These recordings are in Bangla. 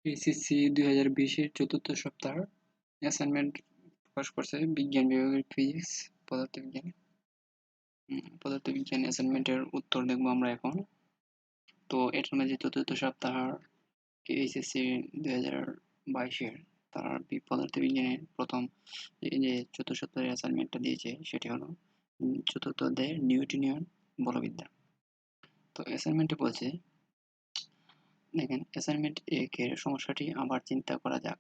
এইচএসসি 2020-এর চতুর্থ সপ্তাহ অ্যাসাইনমেন্ট প্রকাশ করছে বিজ্ঞান বিভাগের ফিজিক্স পদার্থবিজ্ঞান অ্যাসাইনমেন্টের উত্তর দেখবো আমরা এখন। তো এটার মাঝে চতুর্থ সপ্তাহ এইচএসসি 2022-এর তারা পদার্থবিজ্ঞানের প্রথম যে চতুর্থ সপ্তাহের অ্যাসাইনমেন্টটা দিয়েছে সেটি হলো চতুর্থ অধ্যায়ের নিউটনিয়ান বলবিদ্যা। তো অ্যাসাইনমেন্টে বলছে, দেখেন অ্যাসাইনমেন্ট 1-এর সমস্যাটি আবার চিন্তা করা যাক।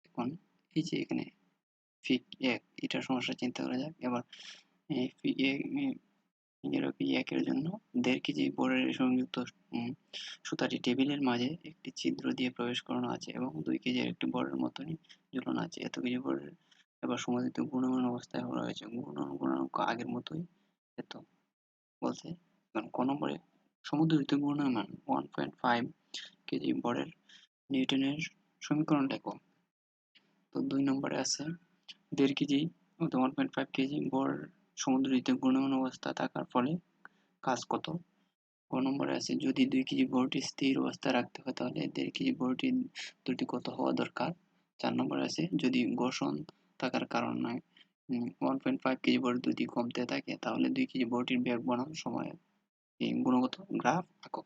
এখন এই যে এখানে ফিগ 1 এটার সমস্যা চিন্তা করা যাক। এবার ফিগ 1-এর জন্য 1.5 কেজি বোর্ডের সংযুক্ত সুতাটি টেবিলের মাঝে একটি ছিদ্র দিয়ে প্রবেশ করানো আছে এবং 2 কেজির একটি বোর্ডের মতনই ঝুলানো আছে। এত কেজি বোর্ডের এবার সমুদ্রিত ঘূর্ণমান অবস্থায় রয়েছে। গুণাঙ্ক আগের মতোই এত বলছে। ক নম্বরে সমুদ্রিত ঘূর্ণমান 1.5 কেজি বোর্ডের নিউটনের সমীকরণ লেখো। তো 2 নম্বরে আছে 1.5 কেজি 1.5 কেজি বোর্ড সমুদ্রিত ঘূর্ণমান অবস্থা থাকার ফলে কাজ কত। ক নম্বরে আছে যদি 2 কেজি বোর্ডটি স্থির অবস্থায় রাখতে হয় তাহলে 1.5 কেজি বোর্ডটির দুটি কত হওয়া দরকার। 4 নম্বরে আছে যদি ঘর্ষণ থাকার কারণে 1.5 কেজি বোর্ড যদি কমতে থাকে তাহলে 2 কেজি বোর্ডটির বেগ বনাম সময় এই গুণগত গ্রাফ আঁকো।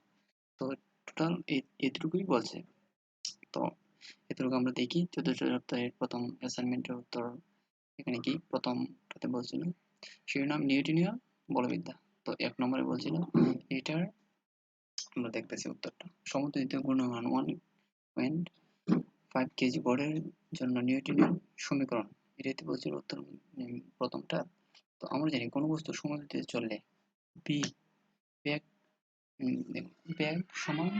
তো টোটাল এটুকুই বলছে। তো এতটুকু আমরা দেখি চতুর্থ সপ্তাহের প্রথম অ্যাসাইনমেন্টের উত্তর। এখানে কি প্রথমটাতে বলছিল শিরোনাম নিউটনীয় বলবিদ্যা। তো 1 নম্বরে বলছিল এটার আমরা দেখতেছি উত্তরটা সমুদ্রিত ঘূর্ণমান 1.5 কেজি বোর্ডের জন্য নিউটনের সমীকরণ এটাতে বলছিল উত্তর প্রথমটা। তো আমরা জানি কোনো বস্তু সমুদ্রে চললে বি বেগ সমান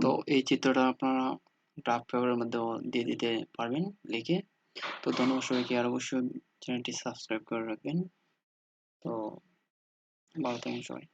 তো এই চিত্রটা আপনারা গ্রাফ পেপারের মধ্যে দিয়ে দিতে পারবেন লিখে। তো ধন্যবাদ সবাইকে, আর অবশ্যই চ্যানেলটি সাবস্ক্রাইব করে রাখবেন। তো ভালো থাকেন সবাই।